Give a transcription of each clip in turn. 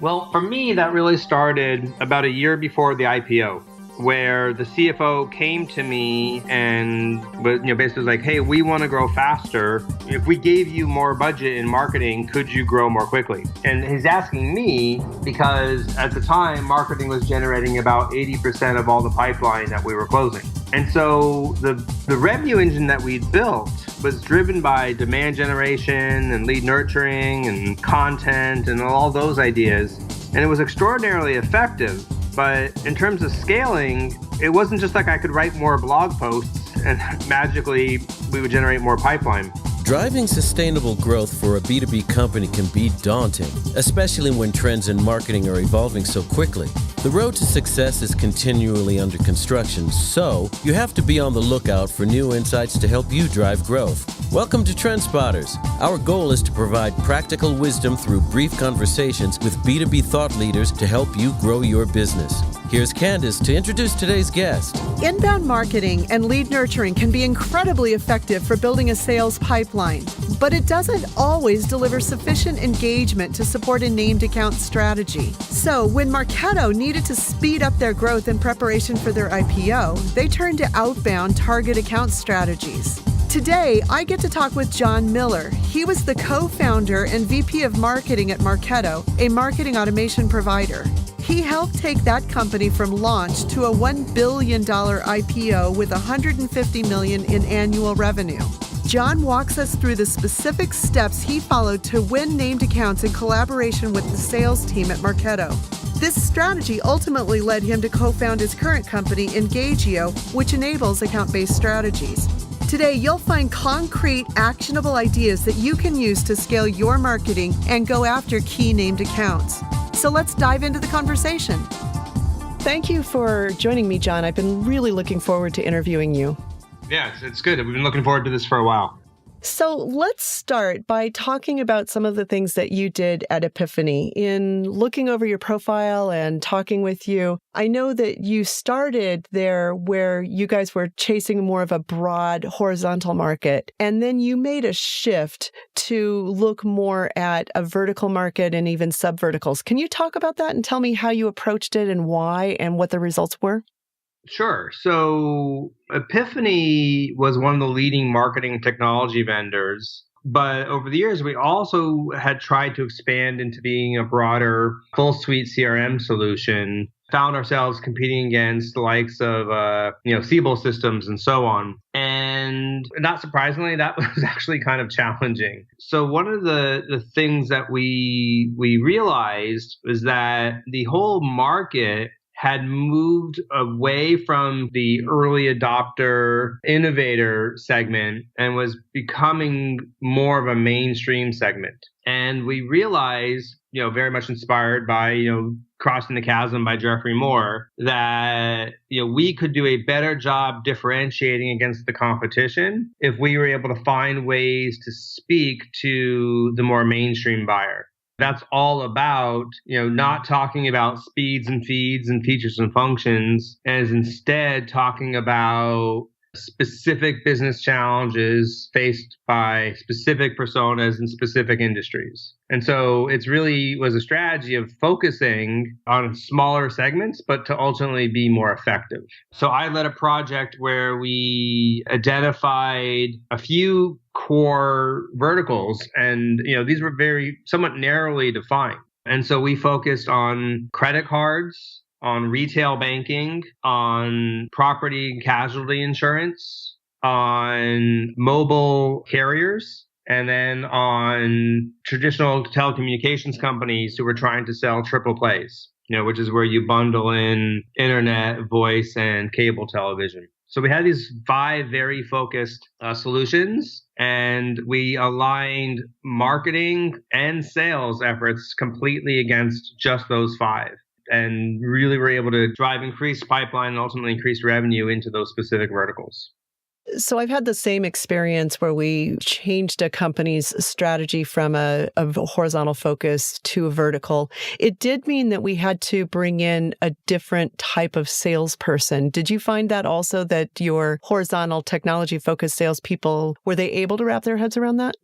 Well, for me, that really started about a year before the IPO, where the CFO came to me and basically was like, "Hey, we want to grow faster. If we gave you more budget in marketing, could you grow more quickly?" And he's asking me because at the time, marketing was generating about 80% of all the pipeline that we were closing. And so the revenue engine that we'd built was driven by demand generation and lead nurturing and content and all those ideas. And it was extraordinarily effective. But in terms of scaling, it wasn't just like I could write more blog posts and magically we would generate more pipeline. Driving sustainable growth for a B2B company can be daunting, especially when trends in marketing are evolving so quickly. The road to success is continually under construction, so you have to be on the lookout for new insights to help you drive growth. Welcome to TrendSpotters. Our goal is to provide practical wisdom through brief conversations with B2B thought leaders to help you grow your business. Here's Candyce to introduce today's guest. Inbound marketing and lead nurturing can be incredibly effective for building a sales pipeline, but it doesn't always deliver sufficient engagement to support a named account strategy. So when Marketo needed to speed up their growth in preparation for their IPO, they turned to outbound target account strategies. Today, I get to talk with Jon Miller. He was the co-founder and VP of marketing at Marketo, a marketing automation provider. He helped take that company from launch to a $1 billion IPO with $150 million in annual revenue. Jon walks us through the specific steps he followed to win named accounts in collaboration with the sales team at Marketo. This strategy ultimately led him to co-found his current company, Engagio, which enables account-based strategies. Today, you'll find concrete, actionable ideas that you can use to scale your marketing and go after key named accounts. So let's dive into the conversation. Thank you for joining me, Jon. I've been really looking forward to interviewing you. Yeah, it's good. We've been looking forward to this for a while. So let's start by talking about some of the things that you did at Epiphany. In looking over your profile and talking with you, I know that you started there where you guys were chasing more of a broad horizontal market, and then you made a shift to look more at a vertical market and even sub-verticals. Can you talk about that and tell me how you approached it and why and what the results were? Sure. So Epiphany was one of the leading marketing technology vendors. But over the years, we also had tried to expand into being a broader full suite CRM solution, found ourselves competing against the likes of, Siebel systems and so on. And not surprisingly, that was actually kind of challenging. So one of the things that we realized was that the whole market had moved away from the early adopter innovator segment and was becoming more of a mainstream segment. And we realized, very much inspired by, Crossing the Chasm by Jeffrey Moore, that, we could do a better job differentiating against the competition if we were able to find ways to speak to the more mainstream buyer. That's all about, not talking about speeds and feeds and features and functions, as instead talking about specific business challenges faced by specific personas in specific industries. And so it's really was a strategy of focusing on smaller segments, but to ultimately be more effective. So I led a project where we identified a few core verticals, and these were very somewhat narrowly defined. And so we focused on credit cards, on retail banking, on property and casualty insurance, on mobile carriers, and then on traditional telecommunications companies who were trying to sell triple plays, which is where you bundle in internet, voice, and cable television. So we had these 5 very focused solutions, and we aligned marketing and sales efforts completely against just those 5. And really were able to drive increased pipeline and ultimately increased revenue into those specific verticals. So I've had the same experience where we changed a company's strategy from a horizontal focus to a vertical. It did mean that we had to bring in a different type of salesperson. Did you find that also, that your horizontal technology-focused salespeople, were they able to wrap their heads around that?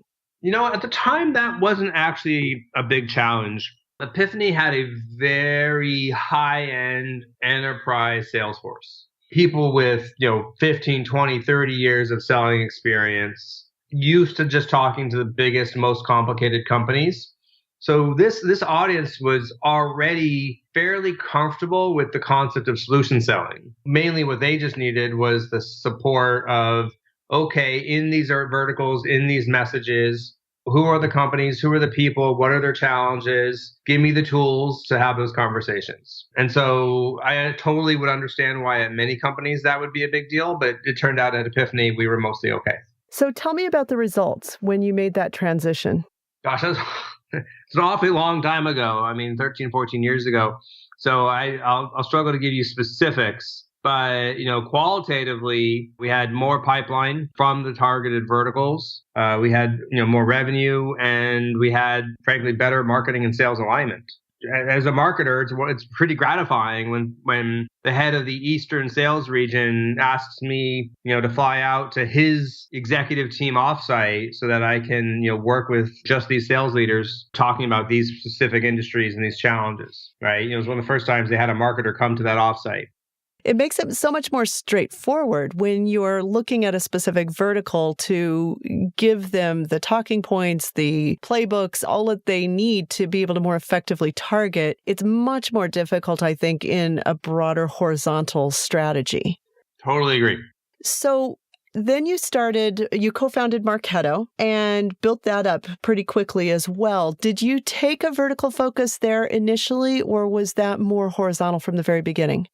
At the time, that wasn't actually a big challenge. Epiphany had a very high-end enterprise sales force. People with, 15, 20, 30 years of selling experience, used to just talking to the biggest, most complicated companies. So this audience was already fairly comfortable with the concept of solution selling. Mainly what they just needed was the support of, okay, in these verticals, in these messages, who are the companies, who are the people, what are their challenges, give me the tools to have those conversations. And so I totally would understand why at many companies that would be a big deal, but it turned out at Epiphany we were mostly okay. So tell me about the results when you made that transition. Gosh, it's an awfully long time ago. I mean, 13, 14 years ago. So I'll struggle to give you specifics. But, qualitatively, we had more pipeline from the targeted verticals. We had, more revenue, and we had, frankly, better marketing and sales alignment. As a marketer, it's pretty gratifying when the head of the Eastern sales region asks me, to fly out to his executive team offsite so that I can, work with just these sales leaders talking about these specific industries and these challenges, right? It was one of the first times they had a marketer come to that offsite. It makes it so much more straightforward when you're looking at a specific vertical to give them the talking points, the playbooks, all that they need to be able to more effectively target. It's much more difficult, I think, in a broader horizontal strategy. Totally agree. So then you co-founded Marketo and built that up pretty quickly as well. Did you take a vertical focus there initially, or was that more horizontal from the very beginning?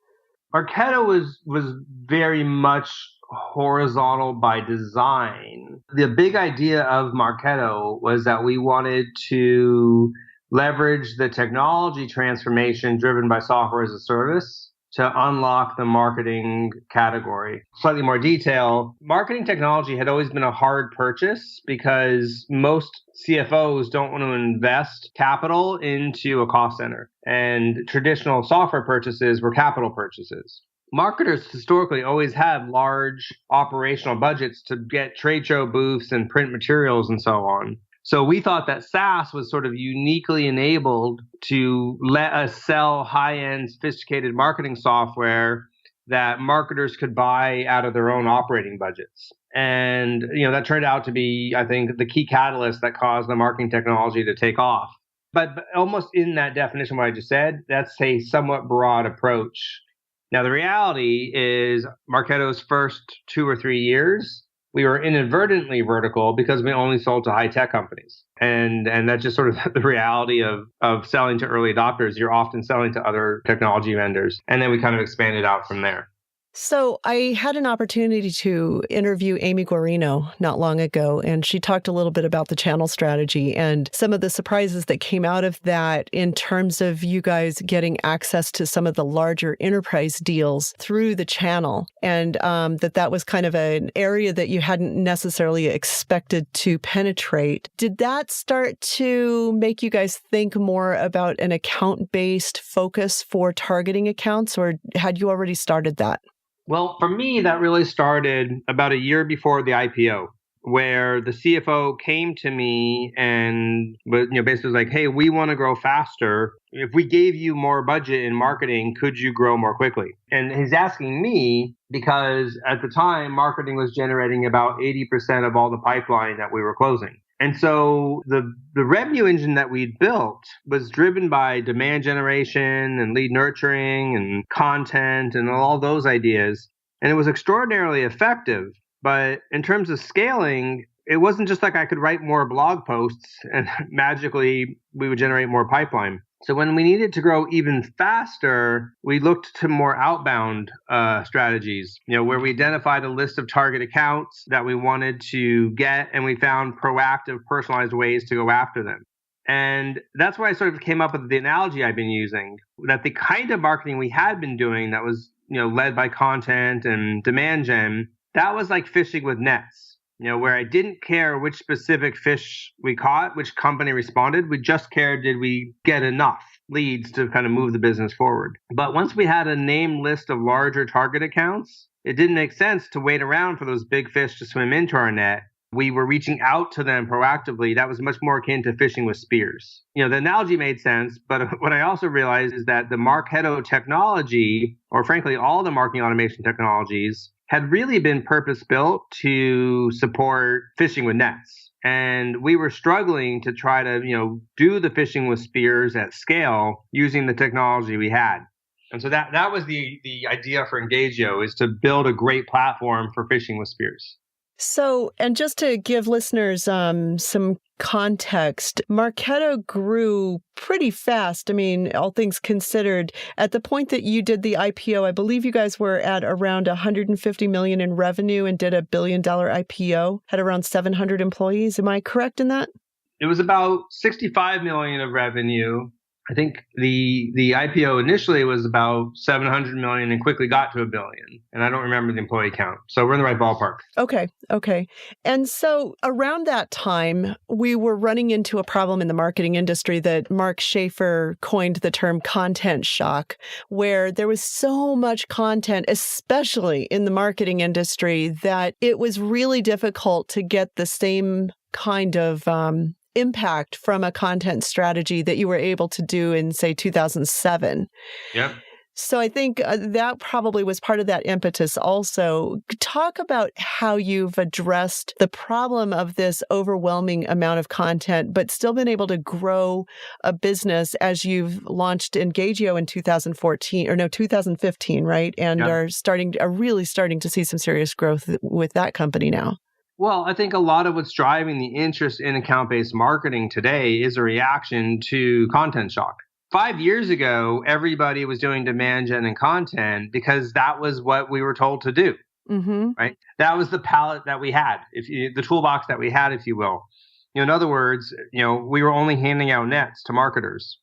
Marketo was very much horizontal by design. The big idea of Marketo was that we wanted to leverage the technology transformation driven by software as a service to unlock the marketing category. Slightly more detail, marketing technology had always been a hard purchase because most CFOs don't want to invest capital into a cost center. And traditional software purchases were capital purchases. Marketers historically always had large operational budgets to get trade show booths and print materials and so on. So we thought that SaaS was sort of uniquely enabled to let us sell high-end sophisticated marketing software that marketers could buy out of their own operating budgets. And, that turned out to be, I think, the key catalyst that caused the marketing technology to take off. But almost in that definition, what I just said, that's a somewhat broad approach. Now, the reality is Marketo's first 2 or 3 years, we were inadvertently vertical because we only sold to high-tech companies. And that's just sort of the reality of selling to early adopters. You're often selling to other technology vendors. And then we kind of expanded out from there. So I had an opportunity to interview Amy Guarino not long ago, and she talked a little bit about the channel strategy and some of the surprises that came out of that in terms of you guys getting access to some of the larger enterprise deals through the channel, and that was kind of an area that you hadn't necessarily expected to penetrate. Did that start to make you guys think more about an account-based focus for targeting accounts, or had you already started that? Well, for me, that really started about a year before the IPO, where the CFO came to me and basically was like, hey, we want to grow faster. If we gave you more budget in marketing, could you grow more quickly? And he's asking me because at the time, marketing was generating about 80% of all the pipeline that we were closing. And so the revenue engine that we'd built was driven by demand generation and lead nurturing and content and all those ideas. And it was extraordinarily effective. But in terms of scaling, it wasn't just like I could write more blog posts and magically we would generate more pipeline. So when we needed to grow even faster, we looked to more outbound strategies, where we identified a list of target accounts that we wanted to get, and we found proactive, personalized ways to go after them. And that's why I sort of came up with the analogy I've been using, that the kind of marketing we had been doing that was, led by content and demand gen, that was like fishing with nets. Where I didn't care which specific fish we caught, which company responded. We just cared, did we get enough leads to kind of move the business forward? But once we had a named list of larger target accounts, it didn't make sense to wait around for those big fish to swim into our net. we were reaching out to them proactively. That was much more akin to fishing with spears. The analogy made sense, but what I also realized is that the Marketo technology, or frankly, all the marketing automation technologies, had really been purpose-built to support fishing with nets. And we were struggling to try to, do the fishing with spears at scale using the technology we had. And so that was the idea for Engagio, is to build a great platform for fishing with spears. So, and just to give listeners some context, Marketo grew pretty fast. I mean, all things considered, at the point that you did the IPO, I believe you guys were at around $150 million in revenue and did $1 billion IPO, had around 700 employees. Am I correct in that? It was about 65 million of revenue. I think the IPO initially was about 700 million and quickly got to $1 billion. And I don't remember the employee count. So we're in the right ballpark. Okay. And so around that time, we were running into a problem in the marketing industry that Mark Schaefer coined the term content shock, where there was so much content, especially in the marketing industry, that it was really difficult to get the same kind of impact from a content strategy that you were able to do in, say, 2007. Yep. So I think that probably was part of that impetus also. Talk about how you've addressed the problem of this overwhelming amount of content, but still been able to grow a business as you've launched Engagio in 2015, right? And are really starting to see some serious growth with that company now. Well, I think a lot of what's driving the interest in account-based marketing today is a reaction to content shock. 5 years ago, everybody was doing demand gen and content because that was what we were told to do, right? That was the palette that we had, the toolbox that we had, if you will. In other words, we were only handing out nets to marketers.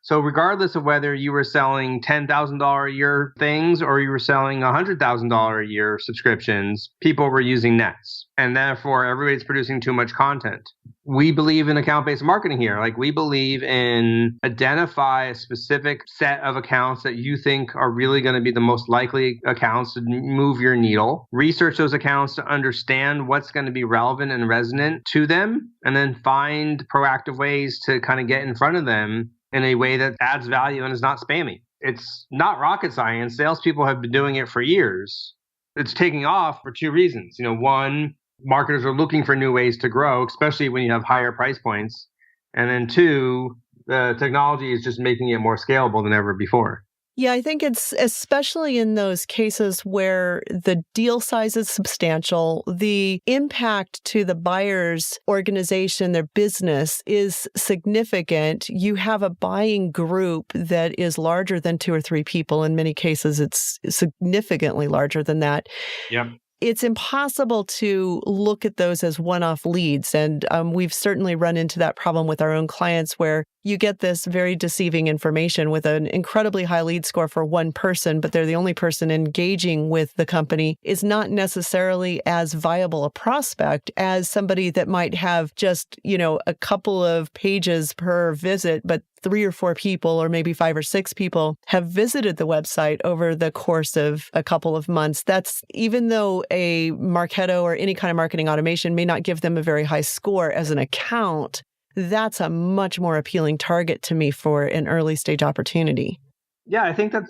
So regardless of whether you were selling $10,000 a year things or you were selling $100,000 a year subscriptions, people were using nets. And therefore, everybody's producing too much content. We believe in account-based marketing here. Like, we believe in identify a specific set of accounts that you think are really going to be the most likely accounts to move your needle. Research those accounts to understand what's going to be relevant and resonant to them, and then find proactive ways to kind of get in front of them in a way that adds value and is not spammy. It's not rocket science. Salespeople have been doing it for years. It's taking off for two reasons. One, marketers are looking for new ways to grow, especially when you have higher price points. And then two, the technology is just making it more scalable than ever before. Yeah, I think it's especially in those cases where the deal size is substantial, the impact to the buyer's organization, their business is significant. You have a buying group that is larger than 2 or 3 people. In many cases, it's significantly larger than that. Yep. It's impossible to look at those as one-off leads. And we've certainly run into that problem with our own clients where you get this very deceiving information with an incredibly high lead score for one person, but they're the only person engaging with the company, is not necessarily as viable a prospect as somebody that might have just, a couple of pages per visit, but 3 or 4 people, or maybe 5 or 6 people have visited the website over the course of a couple of months. That's, even though a Marketo or any kind of marketing automation may not give them a very high score as an account, that's a much more appealing target to me for an early stage opportunity. Yeah, I think that's,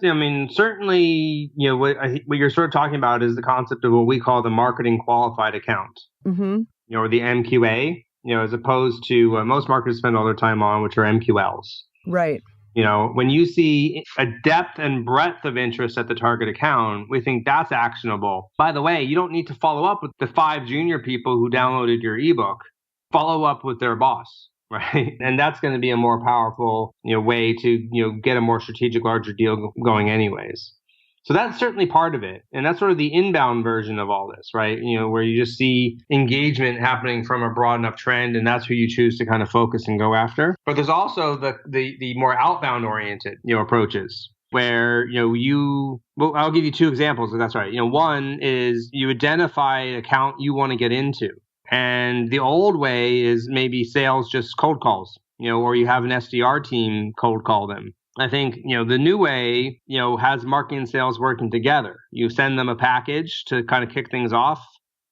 certainly, what you're sort of talking about is the concept of what we call the marketing qualified account, or the MQA, as opposed to most marketers spend all their time on, which are MQLs. Right. When you see a depth and breadth of interest at the target account, we think that's actionable. By the way, you don't need to follow up with the 5 junior people who downloaded your ebook. Follow up with their boss, right? And that's going to be a more powerful, way to, get a more strategic, larger deal going anyways. So that's certainly part of it. And that's sort of the inbound version of all this, right? Where you just see engagement happening from a broad enough trend, and that's who you choose to kind of focus and go after. But there's also the more outbound oriented, approaches where, I'll give you 2 examples if that's right. One is you identify an account you want to get into. And the old way is maybe sales just cold calls, or you have an SDR team cold call them. I think, the new way, has marketing and sales working together. You send them a package to kind of kick things off.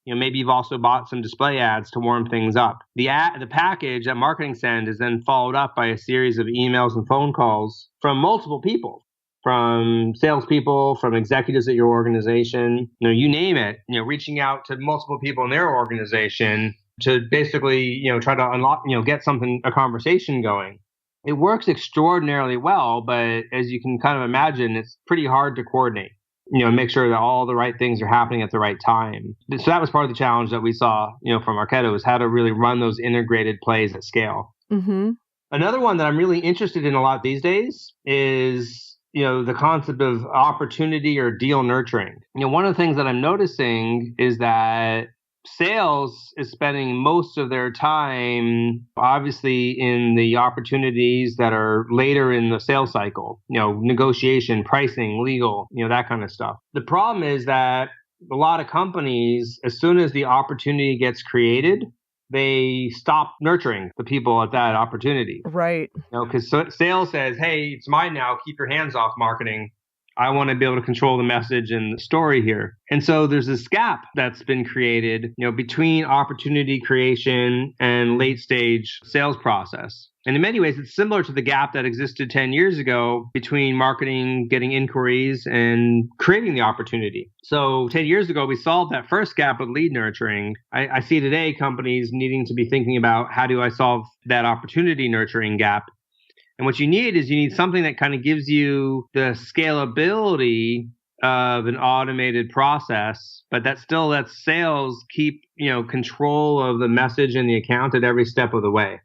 Maybe you've also bought some display ads to warm things up. The package that marketing send is then followed up by a series of emails and phone calls from multiple people, from salespeople, from executives at your organization, you name it, reaching out to multiple people in their organization to basically, try to unlock, get a conversation going. It works extraordinarily well, but as you can kind of imagine, it's pretty hard to coordinate, make sure that all the right things are happening at the right time. So that was part of the challenge that we saw, from Marketo, is how to really run those integrated plays at scale. Mm-hmm. Another one that I'm really interested in a lot these days is, the concept of opportunity or deal nurturing. One of the things that I'm noticing is that sales is spending most of their time, obviously, in the opportunities that are later in the sales cycle, negotiation, pricing, legal, that kind of stuff. The problem is that a lot of companies, as soon as the opportunity gets created, they stop nurturing the people at that opportunity. Right. Because sales says, hey, it's mine now. Keep your hands off marketing. I want to be able to control the message and the story here. And so there's this gap that's been created, between opportunity creation and late stage sales process. And in many ways, it's similar to the gap that existed 10 years ago between marketing, getting inquiries, and creating the opportunity. So 10 years ago, we solved that first gap with lead nurturing. I see today companies needing to be thinking about, how do I solve that opportunity nurturing gap? And what you need something that kind of gives you the scalability of an automated process, but that still lets sales keep, control of the message and the account at every step of the way.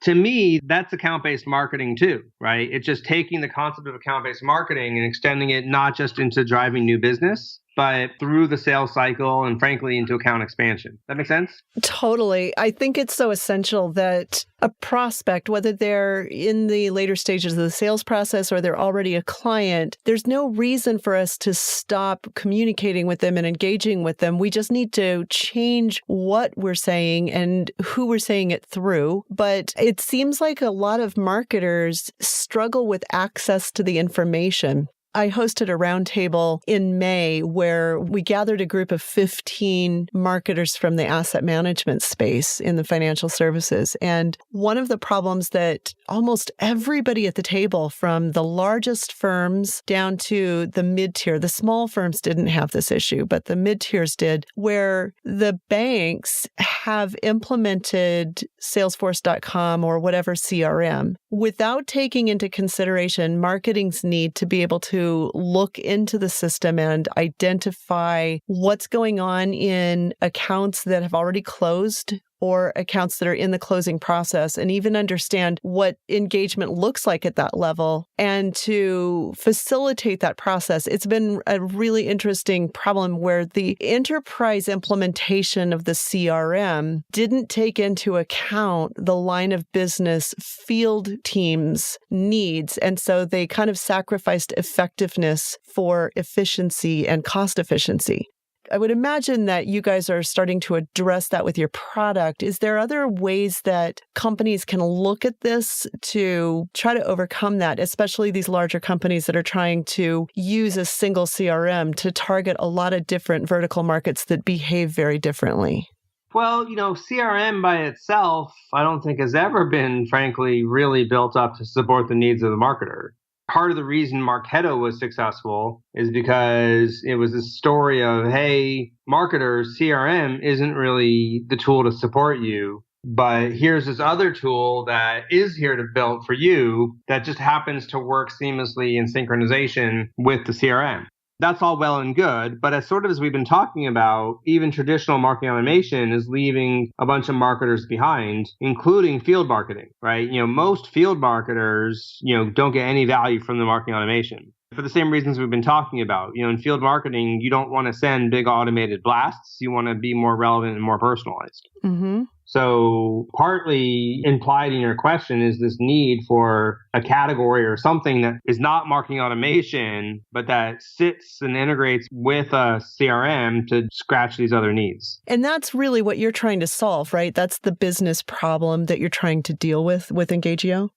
To me, that's account-based marketing too, right? It's just taking the concept of account-based marketing and extending it not just into driving new business, but through the sales cycle and frankly into account expansion. That make sense? Totally. I think it's so essential that a prospect, whether they're in the later stages of the sales process or they're already a client, there's no reason for us to stop communicating with them and engaging with them. We just need to change what we're saying and who we're saying it through. But it seems like a lot of marketers struggle with access to the information. I hosted a roundtable in May where we gathered a group of 15 marketers from the asset management space in the financial services. And one of the problems that almost everybody at the table, from the largest firms down to the mid-tier, the small firms didn't have this issue, but the mid-tiers did, where the banks have implemented Salesforce.com or whatever CRM without taking into consideration marketing's need to be able to look into the system and identify what's going on in accounts that have already closed or accounts that are in the closing process, and even understand what engagement looks like at that level and to facilitate that process. It's been a really interesting problem where the enterprise implementation of the CRM didn't take into account the line of business field teams' needs. And so they kind of sacrificed effectiveness for efficiency and cost efficiency. I would imagine that you guys are starting to address that with your product. Is there other ways that companies can look at this to try to overcome that, especially these larger companies that are trying to use a single CRM to target a lot of different vertical markets that behave very differently? Well, CRM by itself, I don't think has ever been, frankly, really built up to support the needs of the marketer. Part of the reason Marketo was successful is because it was a story of, hey, marketers, CRM isn't really the tool to support you, but here's this other tool that is here to build for you that just happens to work seamlessly in synchronization with the CRM. That's all well and good, but as we've been talking about, even traditional marketing automation is leaving a bunch of marketers behind, including field marketing, right? Most field marketers, don't get any value from the marketing automation for the same reasons we've been talking about. In field marketing, you don't want to send big automated blasts. You want to be more relevant and more personalized. Mm-hmm. So partly implied in your question is this need for a category or something that is not marketing automation, but that sits and integrates with a CRM to scratch these other needs. And that's really what you're trying to solve, right? That's the business problem that you're trying to deal with Engagio?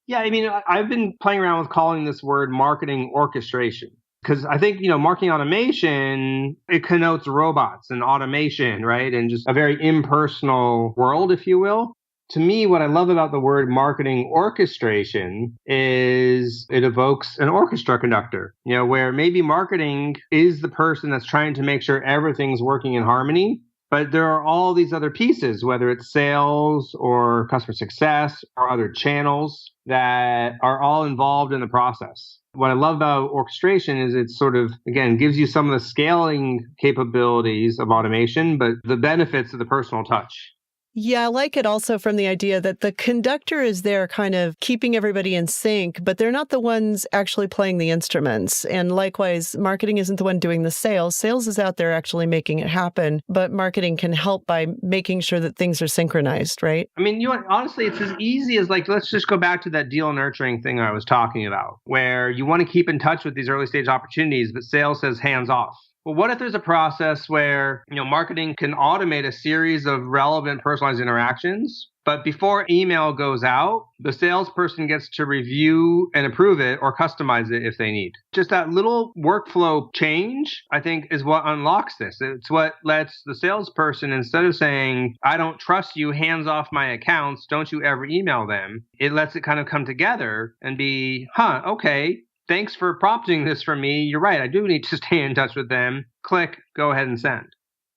Yeah, I've been playing around with calling this word marketing orchestration. Because I think, marketing automation, it connotes robots and automation, right? And just a very impersonal world, if you will. To me, what I love about the word marketing orchestration is it evokes an orchestra conductor, where maybe marketing is the person that's trying to make sure everything's working in harmony. But there are all these other pieces, whether it's sales or customer success or other channels that are all involved in the process. What I love about orchestration is it sort of, again, gives you some of the scaling capabilities of automation, but the benefits of the personal touch. Yeah, I like it also from the idea that the conductor is there kind of keeping everybody in sync, but they're not the ones actually playing the instruments. And likewise, marketing isn't the one doing the sales. Sales is out there actually making it happen, but marketing can help by making sure that things are synchronized, right? I mean, honestly, it's as easy as let's just go back to that deal nurturing thing I was talking about, where you want to keep in touch with these early stage opportunities, but sales says hands off. Well, what if there's a process where, marketing can automate a series of relevant personalized interactions, but before email goes out, the salesperson gets to review and approve it or customize it if they need. Just that little workflow change, I think, is what unlocks this. It's what lets the salesperson, instead of saying, I don't trust you, hands off my accounts, don't you ever email them, it lets it kind of come together and be, okay. Thanks for prompting this for me. You're right. I do need to stay in touch with them. Click, go ahead and send.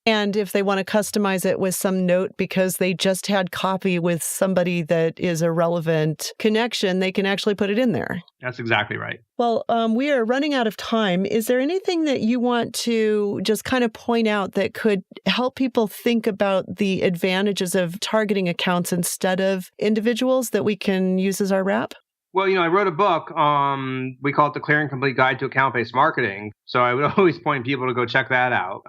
And if they want to customize it with some note because they just had copy with somebody that is a relevant connection, they can actually put it in there. That's exactly right. Well, we are running out of time. Is there anything that you want to just kind of point out that could help people think about the advantages of targeting accounts instead of individuals that we can use as our wrap? Well, I wrote a book. We call it The Clear and Complete Guide to Account-Based Marketing. So I would always point people to go check that out,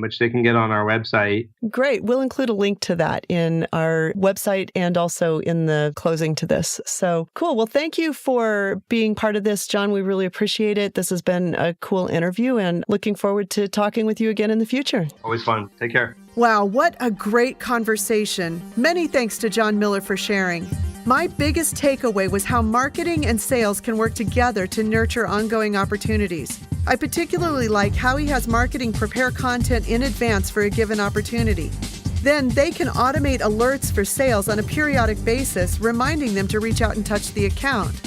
which they can get on our website. Great. We'll include a link to that in our website and also in the closing to this. So cool. Well, thank you for being part of this, Jon. We really appreciate it. This has been a cool interview and looking forward to talking with you again in the future. Always fun. Take care. Wow, what a great conversation. Many thanks to Jon Miller for sharing. My biggest takeaway was how marketing and sales can work together to nurture ongoing opportunities. I particularly like how he has marketing prepare content in advance for a given opportunity. Then they can automate alerts for sales on a periodic basis, reminding them to reach out and touch the account.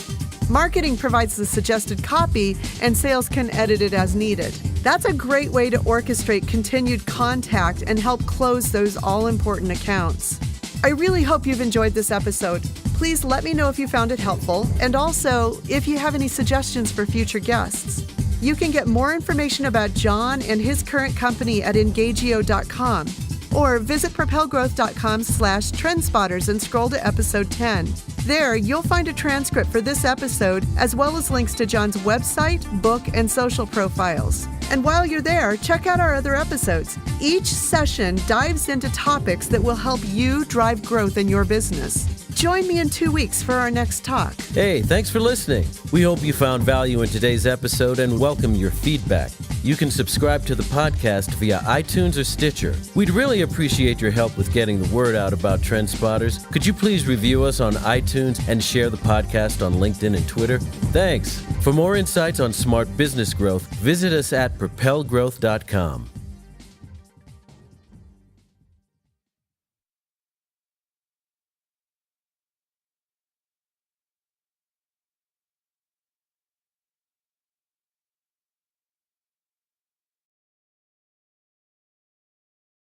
Marketing provides the suggested copy, and sales can edit it as needed. That's a great way to orchestrate continued contact and help close those all-important accounts. I really hope you've enjoyed this episode. Please let me know if you found it helpful, and also if you have any suggestions for future guests. You can get more information about Jon and his current company at Engagio.com, or visit propelgrowth.com/trendspotters and scroll to episode 10. There, you'll find a transcript for this episode, as well as links to Jon's website, book, and social profiles. And while you're there, check out our other episodes. Each session dives into topics that will help you drive growth in your business. Join me in 2 weeks for our next talk. Hey, thanks for listening. We hope you found value in today's episode and welcome your feedback. You can subscribe to the podcast via iTunes or Stitcher. We'd really appreciate your help with getting the word out about TrendSpotters. Could you please review us on iTunes and share the podcast on LinkedIn and Twitter? Thanks. For more insights on smart business growth, visit us at propelgrowth.com.